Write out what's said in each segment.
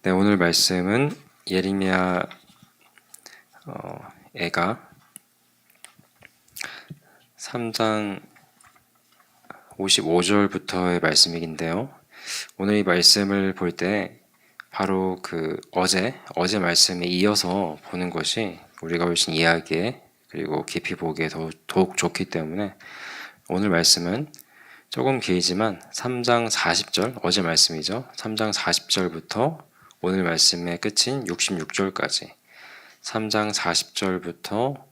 네, 오늘 말씀은 예레미야 애가 3장 55절부터의 말씀인데요. 오늘 이 말씀을 볼 때 바로 어제 말씀에 이어서 보는 것이 우리가 훨씬 이해하기에 그리고 깊이 보기에 더욱 좋기 때문에 오늘 말씀은 조금 길지만 3장 40절, 어제 말씀이죠. 3장 40절부터 오늘 말씀의 끝인 66절까지 3장 40절부터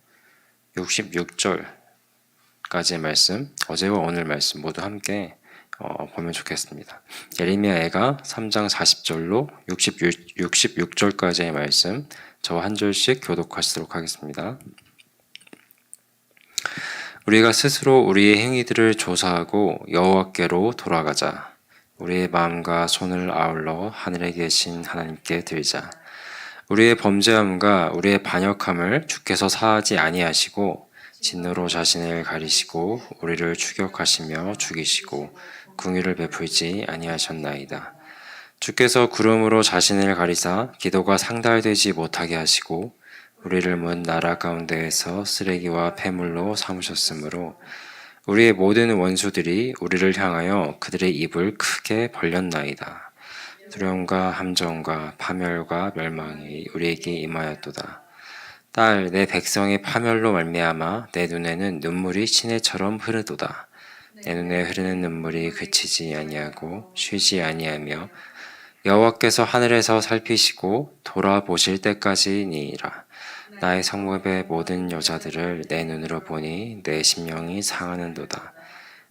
66절까지의 말씀, 어제와 오늘 말씀 모두 함께 보면 좋겠습니다. 예레미야 애가 3장 40절로 66절까지의 말씀, 저와 한 절씩 교독하시도록 하겠습니다. 우리가 스스로 우리의 행위들을 조사하고 여호와께로 돌아가자. 우리의 마음과 손을 아울러 하늘에 계신 하나님께 들자. 우리의 범죄함과 우리의 반역함을 주께서 사하지 아니하시고 진노로 자신을 가리시고 우리를 추격하시며 죽이시고 긍휼을 베풀지 아니하셨나이다. 주께서 구름으로 자신을 가리사 기도가 상달되지 못하게 하시고 우리를 먼 나라 가운데에서 쓰레기와 폐물로 삼으셨으므로 우리의 모든 원수들이 우리를 향하여 그들의 입을 크게 벌렸나이다. 두려움과 함정과 파멸과 멸망이 우리에게 임하였도다. 딸, 내 백성의 파멸로 말미암아 내 눈에는 눈물이 시내처럼 흐르도다. 내 눈에 흐르는 눈물이 그치지 아니하고 쉬지 아니하며 여호와께서 하늘에서 살피시고 돌아보실 때까지니라. 나의 성읍의 모든 여자들을 내 눈으로 보니 내 심령이 상하는도다.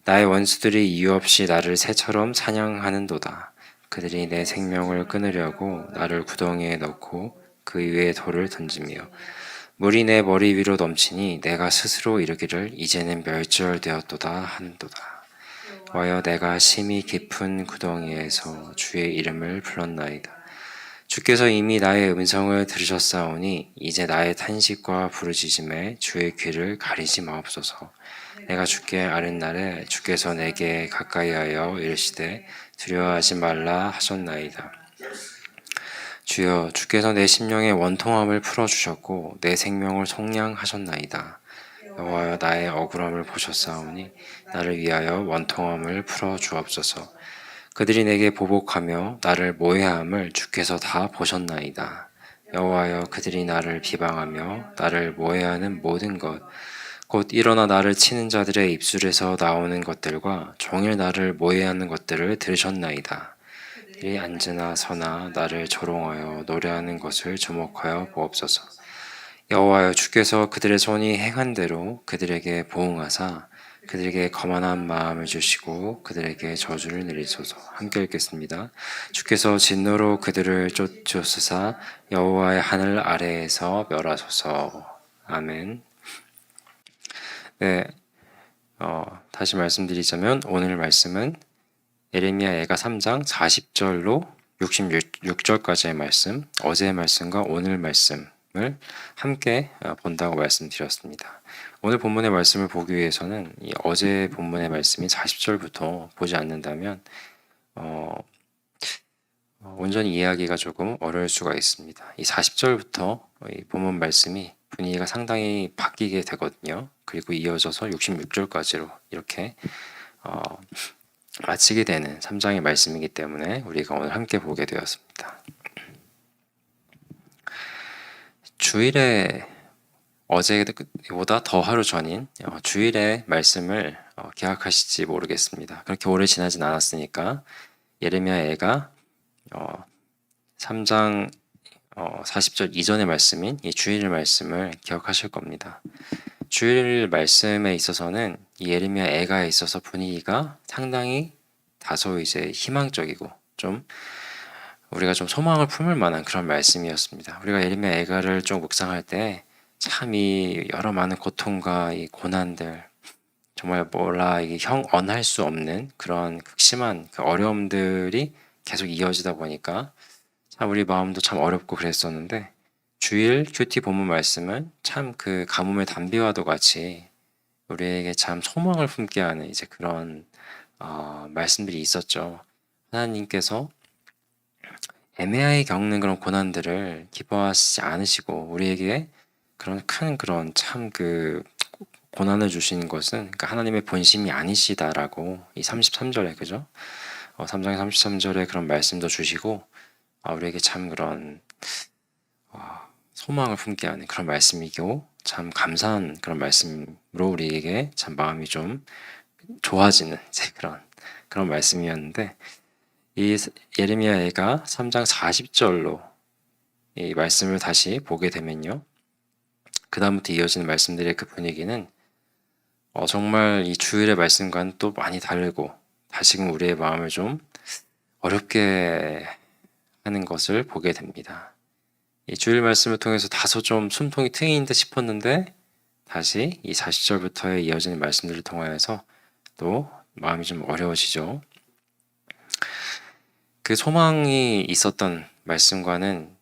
나의 원수들이 이유 없이 나를 새처럼 사냥하는도다. 그들이 내 생명을 끊으려고 나를 구덩이에 넣고 그 위에 돌을 던지며 물이 내 머리 위로 넘치니 내가 스스로 이르기를 이제는 멸절되었도다 하는도다. 와여 내가 심히 깊은 구덩이에서 주의 이름을 불렀나이다. 주께서 이미 나의 음성을 들으셨사오니 이제 나의 탄식과 부르짖음에 주의 귀를 가리지 마옵소서. 내가 주께 아는 날에 주께서 내게 가까이하여 이르시되 두려워하지 말라 하셨나이다. 주여, 주께서 내 심령의 원통함을 풀어주셨고 내 생명을 속량하셨나이다. 여호와여, 나의 억울함을 보셨사오니 나를 위하여 원통함을 풀어주옵소서. 그들이 내게 보복하며 나를 모해함을 주께서 다 보셨나이다. 여호와여, 그들이 나를 비방하며 나를 모해하는 모든 것, 곧 일어나 나를 치는 자들의 입술에서 나오는 것들과 종일 나를 모해하는 것들을 들으셨나이다. 그들이 앉으나 서나 나를 조롱하여 노래하는 것을 주목하여 보옵소서. 여호와여, 주께서 그들의 손이 행한 대로 그들에게 보응하사 그들에게 거만한 마음을 주시고 그들에게 저주를 내리소서. 함께 읽겠습니다. 주께서 진노로 그들을 쫓으사 여호와의 하늘 아래에서 멸하소서. 아멘. 네, 다시 말씀드리자면 오늘 말씀은 예레미야 애가 3장 40절로 66절까지의 말씀, 어제의 말씀과 오늘 말씀을 함께 본다고 말씀드렸습니다. 오늘 본문의 말씀을 보기 위해서는 이 어제 본문의 말씀이 40절부터 보지 않는다면 온전히 이해하기가 조금 어려울 수가 있습니다. 이 40절부터 이 본문 말씀이 분위기가 상당히 바뀌게 되거든요. 그리고 이어져서 66절까지로 이렇게 마치게 되는 3장의 말씀이기 때문에 우리가 오늘 함께 보게 되었습니다. 주일에 어제보다 더 하루 전인 주일의 말씀을 기억하실지 모르겠습니다. 그렇게 오래 지나진 않았으니까 예레미야 애가 3장 40절 이전의 말씀인 이 주일 말씀을 기억하실 겁니다. 주일 말씀에 있어서는 이 예레미야 애가에 있어서 분위기가 상당히 다소 이제 희망적이고 좀 우리가 좀 소망을 품을 만한 그런 말씀이었습니다. 우리가 예레미야 애가를 좀 묵상할 때 참 이 여러 많은 고통과 이 고난들 정말 이게 언할 수 없는 그런 극심한 그 어려움들이 계속 이어지다 보니까 참 우리 마음도 참 어렵고 그랬었는데 주일 큐티 본문 말씀은 참 그 가뭄의 단비와도 같이 우리에게 참 소망을 품게 하는 이제 그런 말씀들이 있었죠. 하나님께서 애매하게 겪는 그런 고난들을 기뻐하시지 않으시고 우리에게 그런 큰 그런 참 고난을 주시는 것은 그러니까 하나님의 본심이 아니시다라고 이 33절에 그죠? 3장 33절에 그런 말씀도 주시고 우리에게 참 그런 소망을 품게 하는 그런 말씀이고 참 감사한 그런 말씀으로 우리에게 참 마음이 좀 좋아지는 이제 그런 말씀이었는데 이 예레미야가 3장 40절로 이 말씀을 다시 보게 되면요. 그다음부터 이어지는 말씀들의 그 분위기는 정말 이 주일의 말씀과는 또 많이 다르고 다시금 우리의 마음을 좀 어렵게 하는 것을 보게 됩니다. 이 주일 말씀을 통해서 다소 좀 숨통이 트인 듯 싶었는데 다시 이 40절부터의 이어지는 말씀들을 통하여서 또 마음이 좀 어려워지죠. 그 소망이 있었던 말씀과는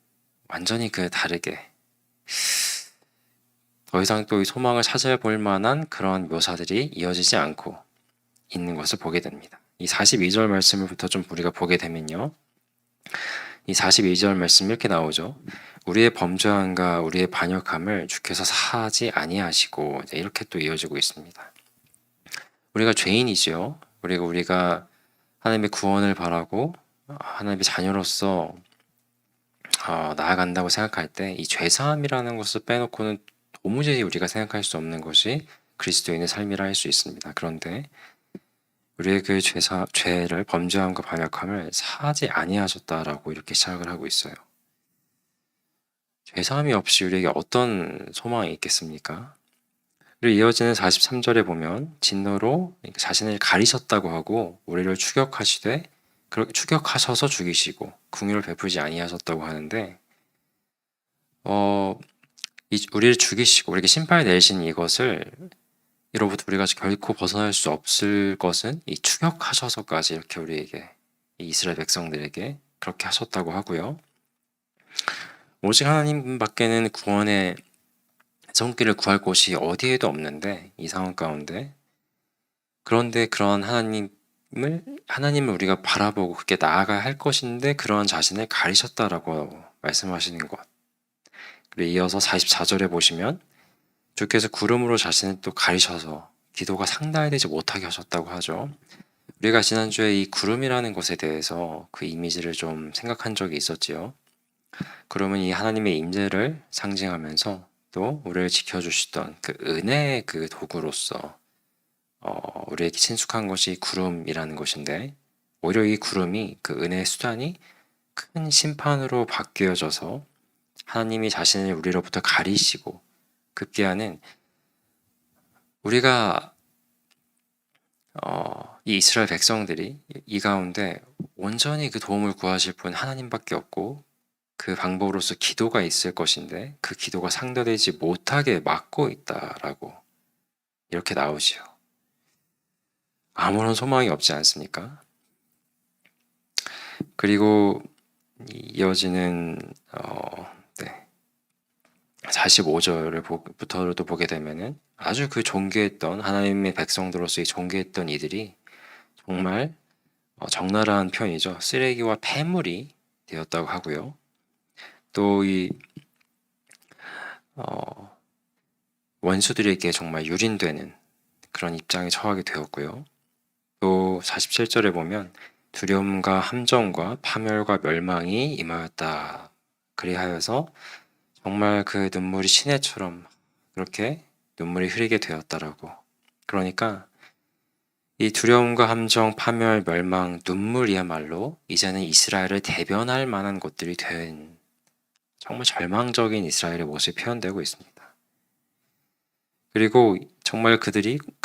완전히 다르게 더 이상 또 이 소망을 찾아볼 만한 그런 묘사들이 이어지지 않고 있는 것을 보게 됩니다. 이 42절 말씀을부터 좀 우리가 보게 되면요. 이 42절 말씀 이렇게 나오죠. 우리의 범죄함과 우리의 반역함을 주께서 사하지 아니하시고 이렇게 또 이어지고 있습니다. 우리가 죄인이죠. 우리가 하나님의 구원을 바라고 하나님의 자녀로서 나아간다고 생각할 때 이 죄사함이라는 것을 빼놓고는 도무지 우리가 생각할 수 없는 것이 그리스도인의 삶이라 할 수 있습니다. 그런데 우리의 그 죄를 범죄함과 반역함을 사하지 아니하셨다라고 이렇게 시작을 하고 있어요. 죄사함이 없이 우리에게 어떤 소망이 있겠습니까? 그리고 이어지는 43절에 보면 진노로 자신을 가리셨다고 하고 우리를 추격하시되 추격하셔서 죽이시고 긍휼을 베풀지 아니하셨다고 하는데 우리를 죽이시고 우리에게 심판을 내리신 이것을 이로부터 우리가 결코 벗어날 수 없을 것은 이 추격하셔서까지 이렇게 우리에게 이 이스라엘 백성들에게 그렇게 하셨다고 하고요. 오직 하나님밖에는 구원의 손길을 구할 곳이 어디에도 없는데 이 상황 가운데 그런데 그런 하나님을 우리가 바라보고 그렇게 나아가야 할 것인데 그런 자신을 가리셨다라고 말씀하시는 것. 그리고 이어서 44절에 보시면 주께서 구름으로 자신을 또 가리셔서 기도가 상달되지 못하게 하셨다고 하죠. 우리가 지난주에 이 구름이라는 것에 대해서 그 이미지를 좀 생각한 적이 있었지요. 구름은 이 하나님의 임재를 상징하면서 또 우리를 지켜주시던 그 은혜의 그 도구로서 우리에게 친숙한 것이 구름이라는 것인데 오히려 이 구름이 그 은혜의 수단이 큰 심판으로 바뀌어져서 하나님이 자신을 우리로부터 가리시고 급기야는 우리가 이 이스라엘 백성들이 이 가운데 온전히 그 도움을 구하실 분 하나님밖에 없고 그 방법으로서 기도가 있을 것인데 그 기도가 상달되지 못하게 막고 있다라고 이렇게 나오지요. 아무런 소망이 없지 않습니까? 그리고 이어지는 45절부터도 보게 되면은 아주 그 존귀했던 하나님의 백성들로서 이 존귀했던 이들이 정말 적나라한 편이죠. 쓰레기와 폐물이 되었다고 하고요. 또 이 원수들에게 정말 유린되는 그런 입장에 처하게 되었고요. 또 47절에 보면 두려움과 함정과 파멸과 멸망이 임하였다. 그리하여서 정말 그 눈물이 시내처럼 그렇게 눈물이 흐리게 되었다라고. 그러니까 이 두려움과 함정, 파멸, 멸망, 눈물이야말로 이제는 이스라엘을 대변할 만한 것들이 된 정말 절망적인 이스라엘의 모습이 표현되고 있습니다. 그리고 정말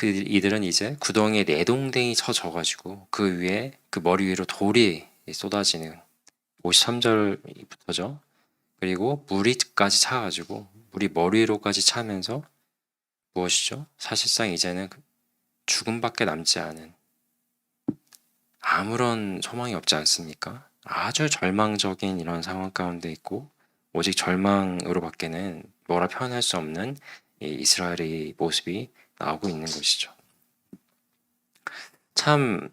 이들은 이제 구덩이에 내동댕이 쳐져가지고 그 위에 그 머리 위로 돌이 쏟아지는 53절부터죠. 그리고 물이까지 차가지고 물이 머리 위로까지 차면서 무엇이죠? 사실상 이제는 죽음밖에 남지 않은 아무런 소망이 없지 않습니까? 아주 절망적인 이런 상황 가운데 있고 오직 절망으로밖에는 뭐라 표현할 수 없는 이 이스라엘의 모습이 나오고 있는 것이죠. 참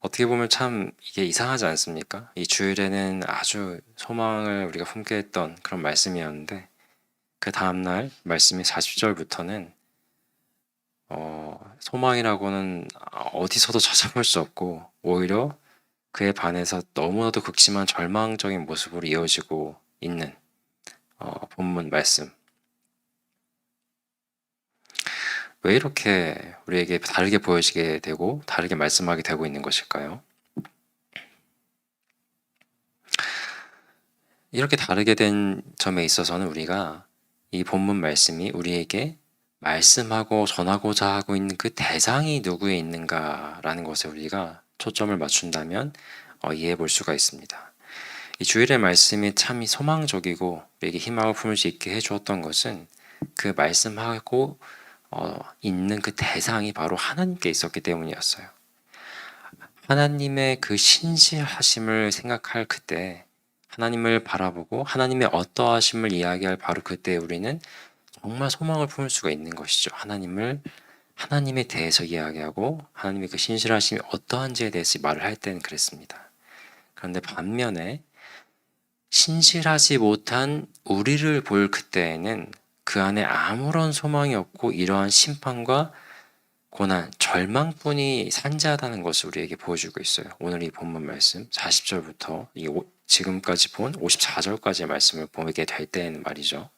어떻게 보면 참 이게 이상하지 않습니까? 이 주일에는 아주 소망을 우리가 품게 했던 그런 말씀이었는데 그 다음날 말씀이 40절부터는 소망이라고는 어디서도 찾아볼 수 없고 오히려 그에 반해서 너무나도 극심한 절망적인 모습으로 이어지고 있는 본문 말씀. 왜 이렇게 우리에게 다르게 보여지게 되고 다르게 말씀하게 되고 있는 것일까요? 이렇게 다르게 된 점에 있어서는 우리가 이 본문 말씀이 우리에게 말씀하고 전하고자 하고 있는 그 대상이 누구에 있는가라는 것에 우리가 초점을 맞춘다면 이해해 볼 수가 있습니다. 이 주일의 말씀이 참 소망적이고 우리에게 희망을 품을 수 있게 해주었던 것은 그 말씀하고 있는 그 대상이 바로 하나님께 있었기 때문이었어요. 하나님의 그 신실하심을 생각할 그때 하나님을 바라보고 하나님의 어떠하심을 이야기할 바로 그때 우리는 정말 소망을 품을 수가 있는 것이죠. 하나님에 대해서 이야기하고 하나님의 그 신실하심이 어떠한지에 대해서 말을 할 때는 그랬습니다. 그런데 반면에 신실하지 못한 우리를 볼 그때에는 그 안에 아무런 소망이 없고 이러한 심판과 고난, 절망뿐이 산재하다는 것을 우리에게 보여주고 있어요. 오늘 이 본문 말씀 40절부터 지금까지 본 54절까지의 말씀을 보게 될 때에는 말이죠.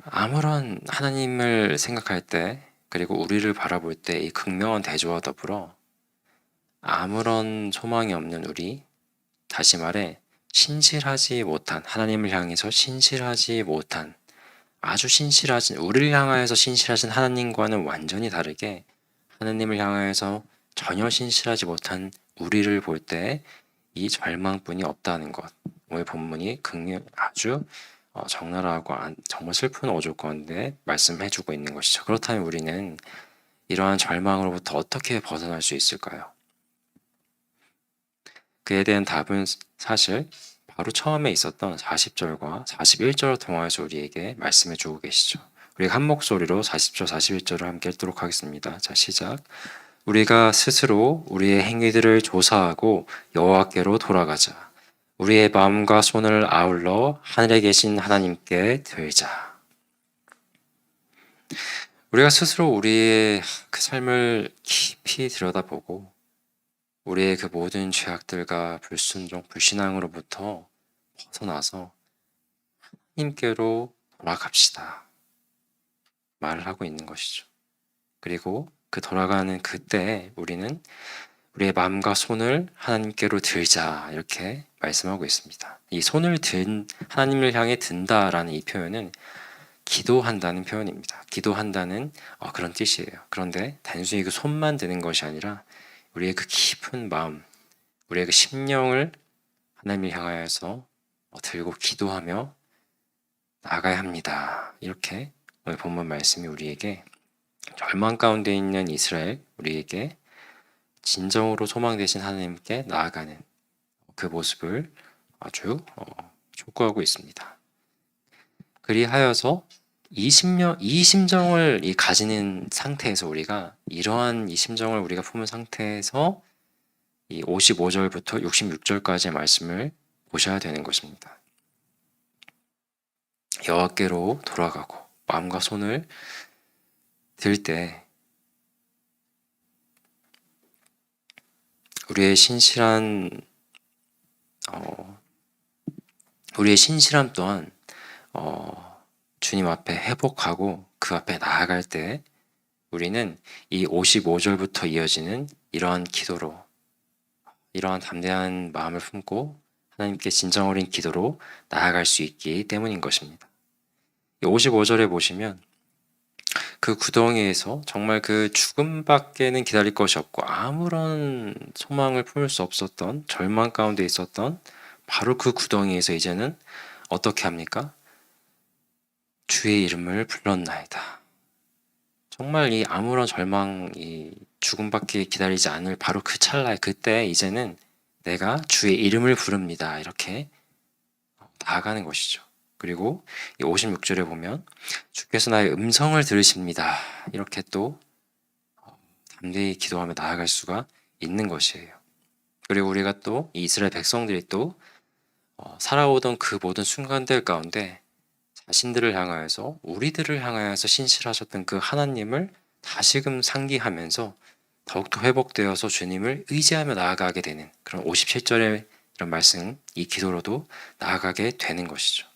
아무런 하나님을 생각할 때 그리고 우리를 바라볼 때 이 극명한 대조와 더불어 아무런 소망이 없는 우리, 다시 말해 신실하지 못한 하나님을 향해서 신실하지 못한 아주 신실하신 우리를 향하여서 신실하신 하나님과는 완전히 다르게 하나님을 향하여서 전혀 신실하지 못한 우리를 볼 때 이 절망뿐이 없다는 것. 오늘 본문이 아주 적나라하고 정말 슬픈 어조 가운데 말씀해주고 있는 것이죠. 그렇다면 우리는 이러한 절망으로부터 어떻게 벗어날 수 있을까요? 그에 대한 답은 사실 바로 처음에 있었던 40절과 41절을 통하여서 우리에게 말씀해 주고 계시죠. 우리가 한 목소리로 40절, 41절을 함께 읽도록 하겠습니다. 자, 시작. 우리가 스스로 우리의 행위들을 조사하고 여호와께로 돌아가자. 우리의 마음과 손을 아울러 하늘에 계신 하나님께 들자. 우리가 스스로 우리의 그 삶을 깊이 들여다보고 우리의 그 모든 죄악들과 불순종, 불신앙으로부터 벗어나서 하나님께로 돌아갑시다. 말을 하고 있는 것이죠. 그리고 그 돌아가는 그때 우리는 우리의 마음과 손을 하나님께로 들자 이렇게 말씀하고 있습니다. 이 손을 하나님을 향해 든다라는 이 표현은 기도한다는 표현입니다. 기도한다는 그런 뜻이에요. 그런데 단순히 그 손만 드는 것이 아니라 우리의 그 깊은 마음, 우리의 그 심령을 하나님을 향하여서 들고 기도하며 나아가야 합니다. 이렇게 오늘 본문 말씀이 우리에게 절망 가운데 있는 이스라엘, 우리에게 진정으로 소망 되신 하나님께 나아가는 그 모습을 아주 촉구하고 있습니다. 그리하여서 이 심정을 가지는 상태에서 이러한 이 심정을 우리가 품은 상태에서 이 55절부터 66절까지의 말씀을 보셔야 되는 것입니다. 여호와께로 돌아가고 마음과 손을 들 때 우리의 신실함 또한 주님 앞에 회복하고 그 앞에 나아갈 때 우리는 이 55절부터 이어지는 이러한 기도로 이러한 담대한 마음을 품고 하나님께 진정 어린 기도로 나아갈 수 있기 때문인 것입니다. 55절에 보시면 그 구덩이에서 정말 그 죽음밖에는 기다릴 것이 없고 아무런 소망을 품을 수 없었던 절망 가운데 있었던 바로 그 구덩이에서 이제는 어떻게 합니까? 주의 이름을 불렀나이다. 정말 이 아무런 이 죽음밖에 기다리지 않을 바로 그 찰나에 그때 이제는 내가 주의 이름을 부릅니다. 이렇게 나아가는 것이죠. 그리고 이 56절에 보면 주께서 나의 음성을 들으십니다. 이렇게 또 담대히 기도하며 나아갈 수가 있는 것이에요. 그리고 우리가 또 이 이스라엘 백성들이 또 살아오던 그 모든 순간들 가운데 자신들을 향하여서 우리들을 향하여서 신실하셨던 그 하나님을 다시금 상기하면서 더욱더 회복되어서 주님을 의지하며 나아가게 되는 그런 57절의 이런 말씀, 이 기도로도 나아가게 되는 것이죠.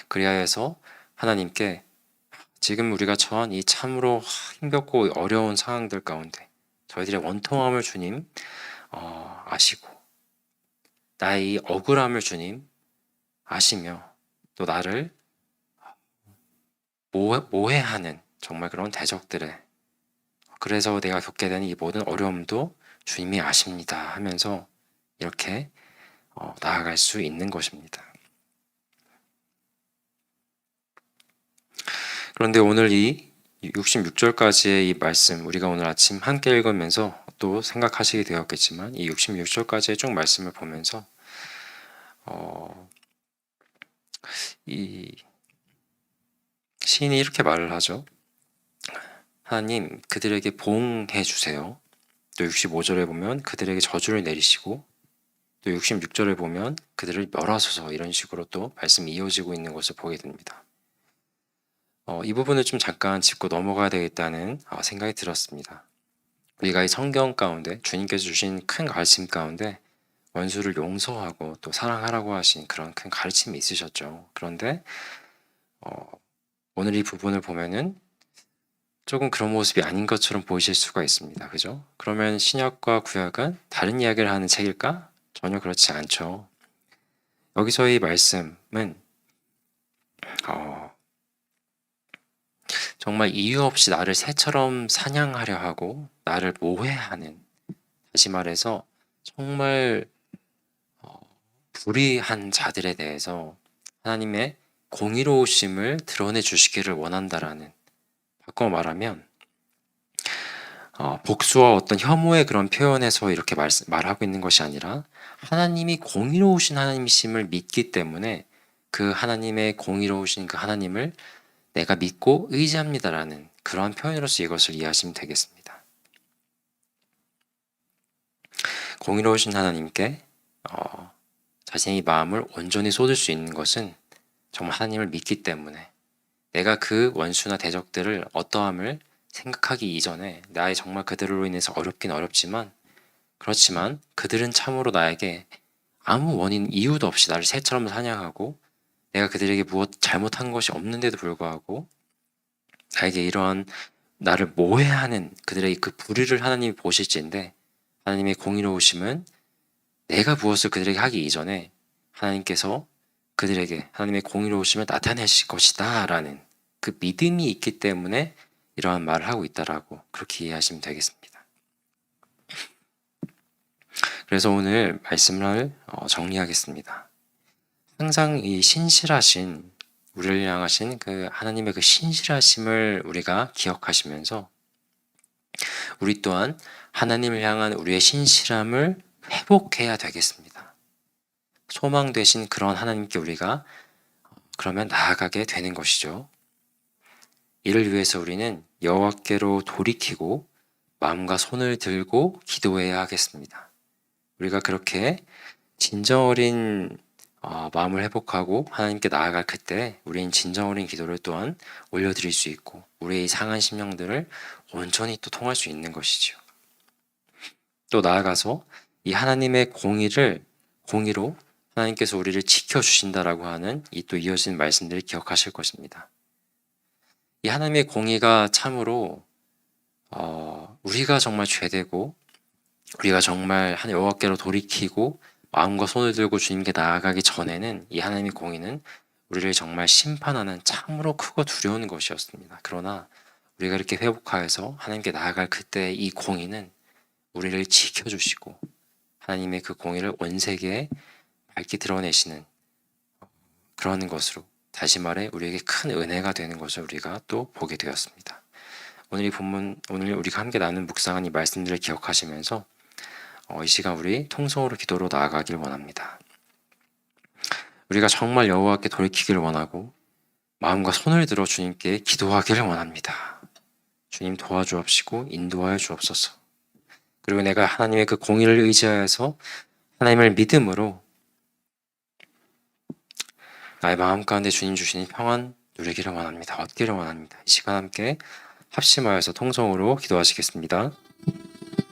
그리하여서 하나님께 지금 우리가 처한 이 참으로 힘겹고 어려운 상황들 가운데 저희들의 원통함을 주님 아시고 나의 이 억울함을 주님 아시며 또 나를 모해하는 정말 그런 대적들에 그래서 내가 겪게 되는 이 모든 어려움도 주님이 아십니다 하면서 이렇게 나아갈 수 있는 것입니다. 그런데 오늘 이 66절까지의 이 말씀 우리가 오늘 아침 함께 읽으면서 또 생각하시게 되었겠지만 이 66절까지의 쭉 말씀을 보면서 이 시인이 이렇게 말을 하죠. 하나님 그들에게 보응해 주세요. 또 65절에 보면 그들에게 저주를 내리시고 또 66절에 보면 그들을 멸하소서 이런 식으로 또 말씀이 이어지고 있는 것을 보게 됩니다. 이 부분을 좀 잠깐 짚고 넘어가야 되겠다는 생각이 들었습니다. 우리가 이 성경 가운데 주님께서 주신 큰 가르침 가운데 원수를 용서하고 또 사랑하라고 하신 그런 큰 가르침이 있으셨죠. 그런데 오늘 이 부분을 보면은 조금 그런 모습이 아닌 것처럼 보이실 수가 있습니다. 그죠? 그러면 신약과 구약은 다른 이야기를 하는 책일까? 전혀 그렇지 않죠. 여기서의 말씀은 정말 이유 없이 나를 새처럼 사냥하려 하고 나를 모해하는, 다시 말해서 정말 불의한 자들에 대해서 하나님의 공의로우심을 드러내 주시기를 원한다라는, 바꿔 말하면 복수와 어떤 혐오의 그런 표현에서 이렇게 말하고 있는 것이 아니라 하나님이 공의로우신 하나님이심을 믿기 때문에 그 하나님의 공의로우신 그 하나님을 내가 믿고 의지합니다라는 그러한 표현으로서 이것을 이해하시면 되겠습니다. 공의로우신 하나님께 자신의 마음을 온전히 쏟을 수 있는 것은 정말 하나님을 믿기 때문에 내가 그 원수나 대적들을 어떠함을 생각하기 이전에 나의 정말 그들로 인해서 어렵긴 어렵지만 그렇지만 그들은 참으로 나에게 아무 원인 이유도 없이 나를 새처럼 사냥하고 내가 그들에게 무엇 잘못한 것이 없는데도 불구하고 나에게 이러한 나를 모해하는 그들의 그 불의를 하나님이 보실지인데 하나님의 공의로우심은 내가 무엇을 그들에게 하기 이전에 하나님께서 그들에게 하나님의 공의로우심을 나타내실 것이다 라는 그 믿음이 있기 때문에 이러한 말을 하고 있다라고 그렇게 이해하시면 되겠습니다. 그래서 오늘 말씀을 정리하겠습니다. 항상 이 신실하신 우리를 향하신 그 하나님의 그 신실하심을 우리가 기억하시면서 우리 또한 하나님을 향한 우리의 신실함을 회복해야 되겠습니다. 소망 되신 그런 하나님께 우리가 그러면 나아가게 되는 것이죠. 이를 위해서 우리는 여호와께로 돌이키고 마음과 손을 들고 기도해야 하겠습니다. 우리가 그렇게 진정 어린 마음을 회복하고 하나님께 나아갈 그때 우리는 진정 어린 기도를 또한 올려드릴 수 있고 우리의 상한 심령들을 온전히 또 통할 수 있는 것이죠. 또 나아가서 이 하나님의 공의로 하나님께서 우리를 지켜주신다라고 하는 이 또 이어진 말씀들을 기억하실 것입니다. 이 하나님의 공의가 참으로 우리가 정말 죄되고 우리가 정말 여호와께로 돌이키고 마음과 손을 들고 주님께 나아가기 전에는 이 하나님의 공의는 우리를 정말 심판하는 참으로 크고 두려운 것이었습니다. 그러나 우리가 이렇게 회복하여서 하나님께 나아갈 그때 이 공의는 우리를 지켜주시고 하나님의 그 공의를 온 세계에 밝게 드러내시는 그런 것으로 다시 말해 우리에게 큰 은혜가 되는 것을 우리가 또 보게 되었습니다. 오늘 이 본문, 오늘 우리가 함께 나눈 묵상한 이 말씀들을 기억하시면서 이 시간 우리 통성으로 기도로 나아가길 원합니다. 우리가 정말 여호와께 돌이키기를 원하고 마음과 손을 들어 주님께 기도하기를 원합니다. 주님 도와주옵시고 인도하여 주옵소서. 그리고 내가 하나님의 그 공의를 의지하여서 하나님을 믿음으로 나의 마음 가운데 주님 주시는 평안 누리기를 원합니다. 얻기를 원합니다. 이 시간 함께 합심하여서 통성으로 기도하시겠습니다.